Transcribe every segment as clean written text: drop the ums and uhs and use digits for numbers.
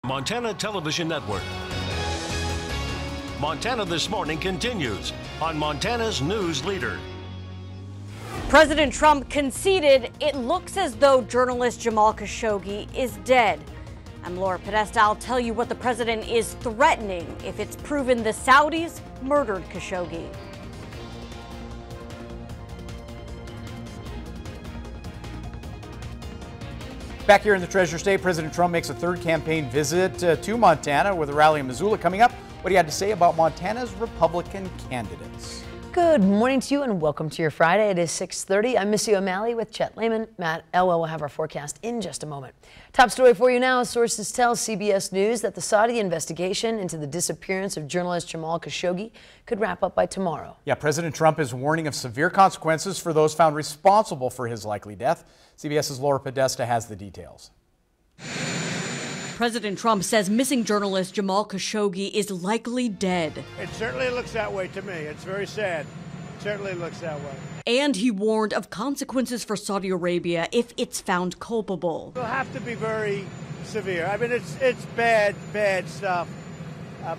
Montana Television Network. Montana This Morning continues on Montana's News Leader. President Trump conceded it looks as though journalist Jamal Khashoggi is dead. I'm Laura Podesta. I'll tell you what the president is threatening if it's proven the Saudis murdered Khashoggi. Back here in the Treasure State, President Trump makes a third campaign visit to Montana with a rally in Missoula coming up. What he had to say about Montana's Republican candidates. Good morning to you and welcome to your Friday. It is 6:30. I'm Missy O'Malley with Chet Lehman. Matt Elwell will have our forecast in just a moment. Top story for you now. Sources tell CBS News that the Saudi investigation into the disappearance of journalist Jamal Khashoggi could wrap up by tomorrow. Yeah, President Trump is warning of severe consequences for those found responsible for his likely death. CBS's Laura Podesta has the details. President Trump says missing journalist Jamal Khashoggi is likely dead. It certainly looks that way to me. It's very sad. It certainly looks that way. And he warned of consequences for Saudi Arabia if it's found culpable. It'll have to be very severe. I mean, it's bad stuff.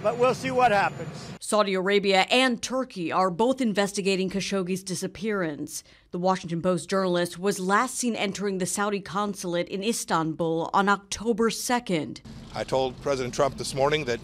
But we'll see what happens. Saudi Arabia and Turkey are both investigating Khashoggi's disappearance. The Washington Post journalist was last seen entering the Saudi consulate in Istanbul on October 2nd. I told President Trump this morning that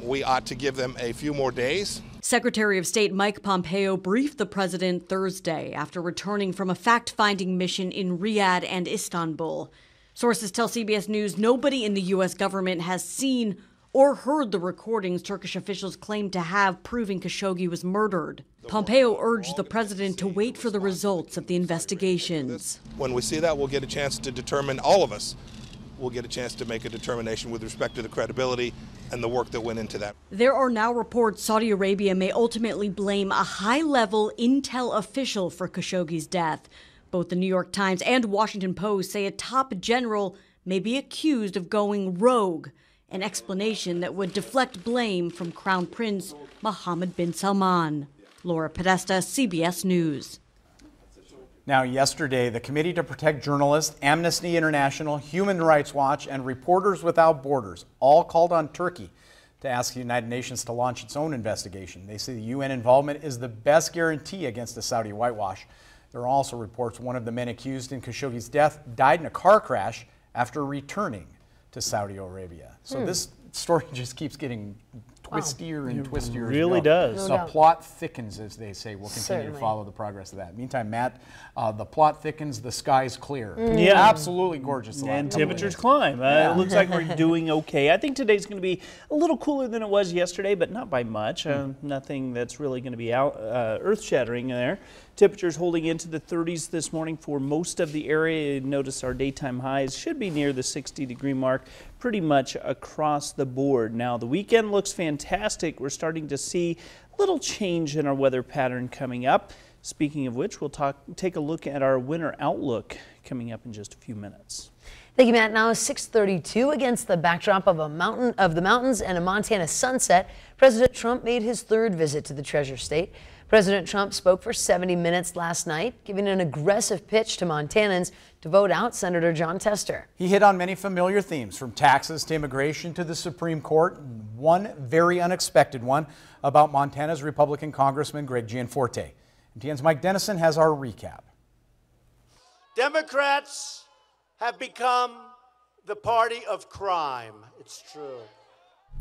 we ought to give them a few more days. Secretary of State Mike Pompeo briefed the president Thursday after returning from a fact-finding mission in Riyadh and Istanbul. Sources tell CBS News nobody in the U.S. government has seen or heard the recordings Turkish officials claimed to have proving Khashoggi was murdered. Pompeo urged the president to wait for the results of the investigations. When we see that, we'll get a chance to determine, all of us will get a chance to make a determination with respect to the credibility and the work that went into that. There are now reports Saudi Arabia may ultimately blame a high-level intel official for Khashoggi's death. Both the New York Times and Washington Post say a top general may be accused of going rogue, an explanation that would deflect blame from Crown Prince Mohammed bin Salman. Laura Podesta, CBS News. Now, yesterday, the Committee to Protect Journalists, Amnesty International, Human Rights Watch, and Reporters Without Borders all called on Turkey to ask the United Nations to launch its own investigation. They say the UN involvement is the best guarantee against a Saudi whitewash. There are also reports one of the men accused in Khashoggi's death died in a car crash after returning to Saudi Arabia. So this story just keeps getting twistier and twistier. It really does. The plot thickens, as they say. We'll continue to follow the progress of that. Meantime, Matt, the plot thickens, the sky's clear. Yeah. Absolutely gorgeous. And temperatures climb. It looks like we're doing okay. I think today's going to be a little cooler than it was yesterday, but not by much. Nothing that's really going to be earth-shattering there. Temperatures holding into the 30s this morning for most of the area. Notice our daytime highs should be near the 60-degree mark pretty much across the board. Now, the weekend looks fantastic. We're starting to see a little change in our weather pattern coming up. Speaking of which, we'll take a look at our winter outlook coming up in just a few minutes. Thank you, Matt. Now 6:32 against the backdrop of the mountains and a Montana sunset. President Trump made his third visit to the Treasure State. President Trump spoke for 70 minutes last night, giving an aggressive pitch to Montanans to vote out Senator Jon Tester. He hit on many familiar themes, from taxes to immigration to the Supreme Court. One very unexpected one about Montana's Republican Congressman Greg Gianforte. MTN's Mike Dennison has our recap. Democrats have become the party of crime. It's true.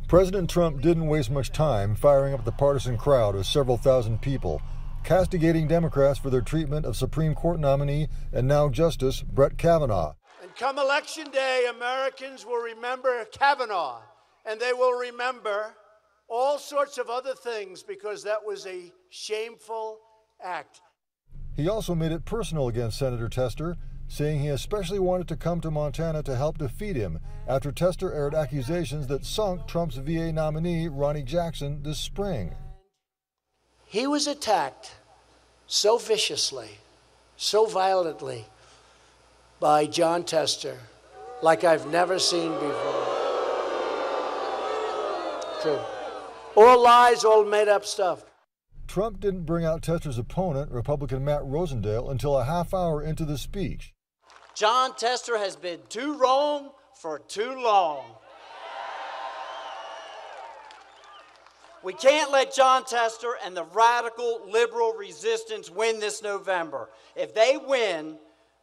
President Trump didn't waste much time firing up the partisan crowd of several thousand people, castigating Democrats for their treatment of Supreme Court nominee and now Justice Brett Kavanaugh. And come Election Day, Americans will remember Kavanaugh, and they will remember all sorts of other things because that was a shameful act. He also made it personal against Senator Tester, saying he especially wanted to come to Montana to help defeat him after Tester aired accusations that sunk Trump's VA nominee, Ronnie Jackson, this spring. He was attacked so viciously, so violently by Jon Tester like I've never seen before. True. All lies, all made up stuff. Trump didn't bring out Tester's opponent, Republican Matt Rosendale, until a half hour into the speech. Jon Tester has been too wrong for too long. We can't let Jon Tester and the radical liberal resistance win this November. If they win,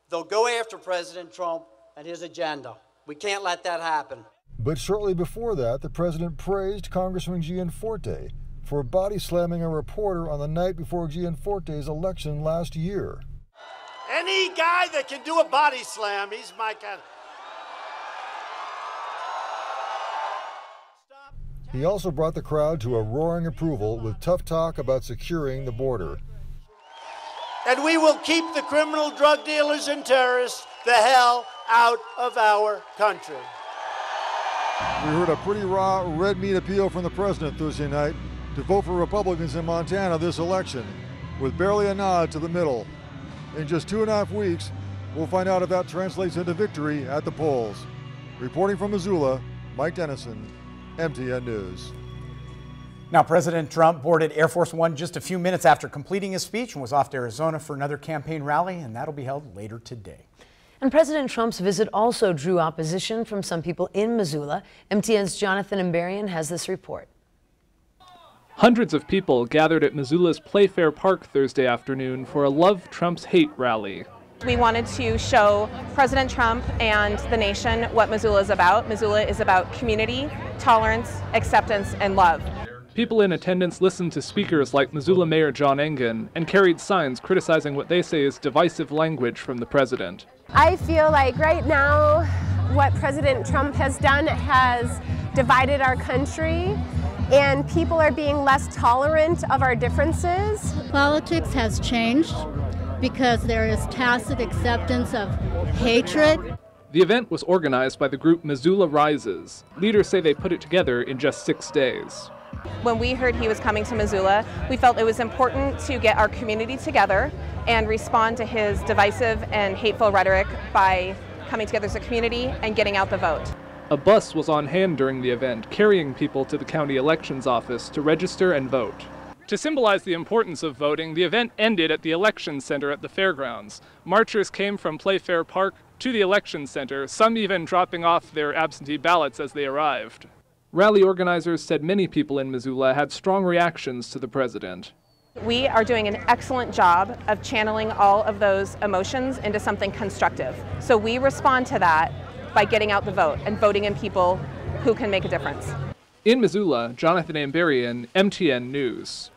they'll go after President Trump and his agenda. We can't let that happen. But shortly before that, the president praised Congressman Gianforte for body slamming a reporter on the night before Gianforte's election last year. Any guy that can do a body slam, he's my kind. He also brought the crowd to a roaring approval with tough talk about securing the border. And we will keep the criminal drug dealers and terrorists the hell out of our country. We heard a pretty raw red meat appeal from the president Thursday night to vote for Republicans in Montana this election, with barely a nod to the middle. In just 2.5 weeks, we'll find out if that translates into victory at the polls. Reporting from Missoula, Mike Dennison, MTN News. Now, President Trump boarded Air Force One just a few minutes after completing his speech and was off to Arizona for another campaign rally, and that'll be held later today. And President Trump's visit also drew opposition from some people in Missoula. MTN's Jonathan Imberian has this report. Hundreds of people gathered at Missoula's Playfair Park Thursday afternoon for a Love Trump's Hate rally. We wanted to show President Trump and the nation what Missoula is about. Missoula is about community, tolerance, acceptance, and love. People in attendance listened to speakers like Missoula Mayor John Engen and carried signs criticizing what they say is divisive language from the president. I feel like right now what President Trump has done has divided our country, and people are being less tolerant of our differences. Politics has changed because there is tacit acceptance of hatred. The event was organized by the group Missoula Rises. Leaders say they put it together in just 6 days. When we heard he was coming to Missoula, we felt it was important to get our community together and respond to his divisive and hateful rhetoric by coming together as a community and getting out the vote. A bus was on hand during the event, carrying people to the county elections office to register and vote. To symbolize the importance of voting, the event ended at the election center at the fairgrounds. Marchers came from Playfair Park to the election center, some even dropping off their absentee ballots as they arrived. Rally organizers said many people in Missoula had strong reactions to the president. We are doing an excellent job of channeling all of those emotions into something constructive. So we respond to that by getting out the vote and voting in people who can make a difference. In Missoula, Jonathan Amberian, MTN News.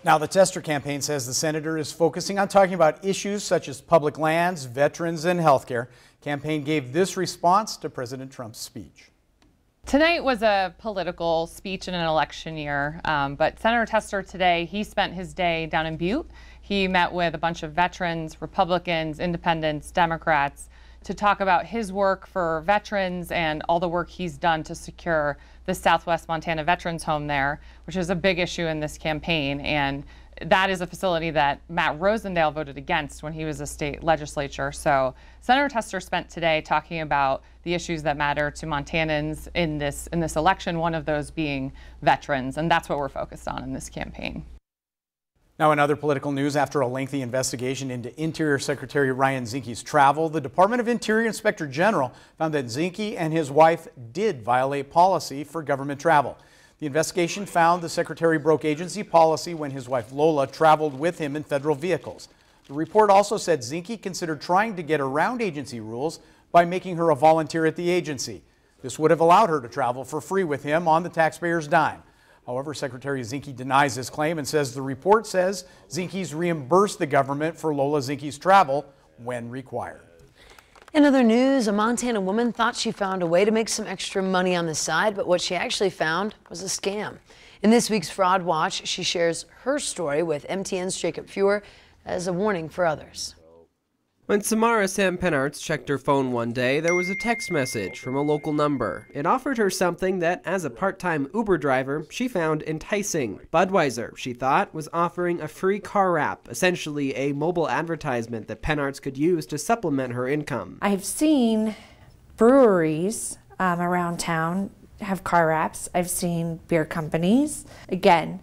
Now, the Tester campaign says the senator is focusing on talking about issues such as public lands, veterans, and health care. Campaign gave this response to President Trump's speech. Tonight was a political speech in an election year, but Senator Tester today, he spent his day down in Butte. He met with a bunch of veterans, Republicans, independents, Democrats to talk about his work for veterans and all the work he's done to secure the Southwest Montana Veterans Home there, which is a big issue in this campaign. And that is a facility that Matt Rosendale voted against when he was a state legislature. So Senator Tester spent today talking about the issues that matter to Montanans in this election, one of those being veterans. And that's what we're focused on in this campaign. Now, in other political news, after a lengthy investigation into Interior Secretary Ryan Zinke's travel, the Department of Interior Inspector General found that Zinke and his wife did violate policy for government travel. The investigation found the secretary broke agency policy when his wife Lola traveled with him in federal vehicles. The report also said Zinke considered trying to get around agency rules by making her a volunteer at the agency. This would have allowed her to travel for free with him on the taxpayer's dime. However, Secretary Zinke denies this claim and says the report says Zinke's reimbursed the government for Lola Zinke's travel when required. In other news, a Montana woman thought she found a way to make some extra money on the side, but what she actually found was a scam. In this week's Fraud Watch, she shares her story with MTN's Jacob Fewer as a warning for others. When Samara Sam Penarts checked her phone one day, there was a text message from a local number. It offered her something that, as a part-time Uber driver, she found enticing. Budweiser, she thought, was offering a free car wrap, essentially a mobile advertisement that Penarts could use to supplement her income. I've seen breweries around town have car wraps. I've seen beer companies. Again,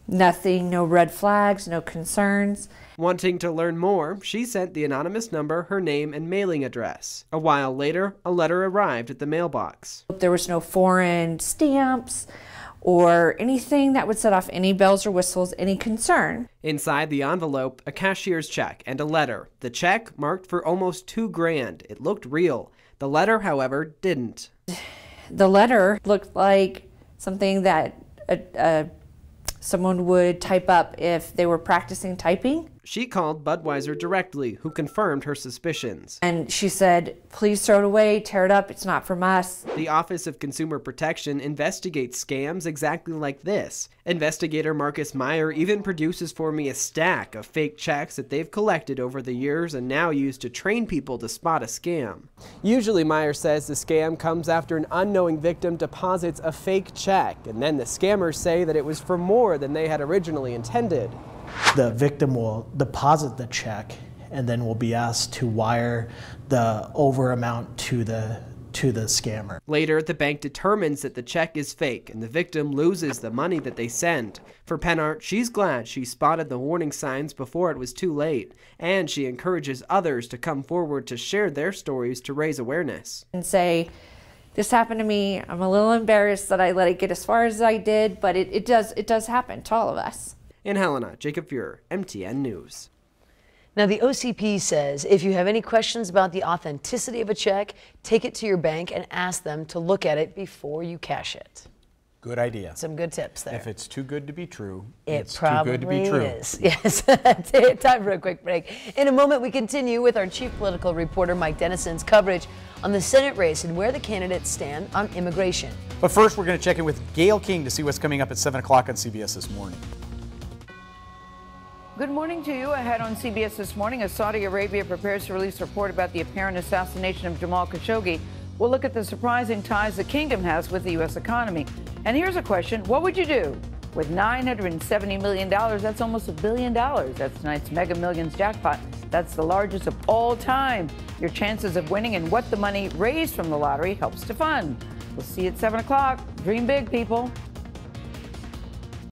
nothing, no red flags, no concerns. Wanting to learn more, she sent the anonymous number her name and mailing address. A while later, a letter arrived at the mailbox. There was no foreign stamps or anything that would set off any bells or whistles, any concern. Inside the envelope, a cashier's check and a letter. The check marked for almost $2,000. It looked real. The letter, however, didn't. The letter looked like something that someone would type up if they were practicing typing. She called Budweiser directly, who confirmed her suspicions. And she said, please throw it away, tear it up, it's not from us. The Office of Consumer Protection investigates scams exactly like this. Investigator Marcus Meyer even produces for me a stack of fake checks that they've collected over the years and now use to train people to spot a scam. Usually, Meyer says the scam comes after an unknowing victim deposits a fake check, and then the scammers say that it was for more than they had originally intended. The victim will deposit the check and then will be asked to wire the over amount to the scammer. Later, the bank determines that the check is fake and the victim loses the money that they send. For Pennart, she's glad she spotted the warning signs before it was too late, and she encourages others to come forward to share their stories to raise awareness. And say, this happened to me, I'm a little embarrassed that I let it get as far as I did, but it does happen to all of us. In Helena, Jacob Fuhrer, MTN News. Now, the OCP says if you have any questions about the authenticity of a check, take it to your bank and ask them to look at it before you cash it. Good idea. Some good tips there. If it's too good to be true, it's too good to be true. Is. Yes. Time for a quick break. In a moment, we continue with our chief political reporter, Mike Dennison's coverage on the Senate race and where the candidates stand on immigration. But first, we're going to check in with Gayle King to see what's coming up at 7 o'clock on CBS This Morning. Good morning to you. Ahead on CBS This Morning, as Saudi Arabia prepares to release a report about the apparent assassination of Jamal Khashoggi, we'll look at the surprising ties the kingdom has with the U.S. economy. And here's a question. What would you do with $970 million? That's almost $1 billion. That's tonight's Mega Millions jackpot. That's the largest of all time. Your chances of winning and what the money raised from the lottery helps to fund. We'll see you at 7 o'clock. Dream big, people.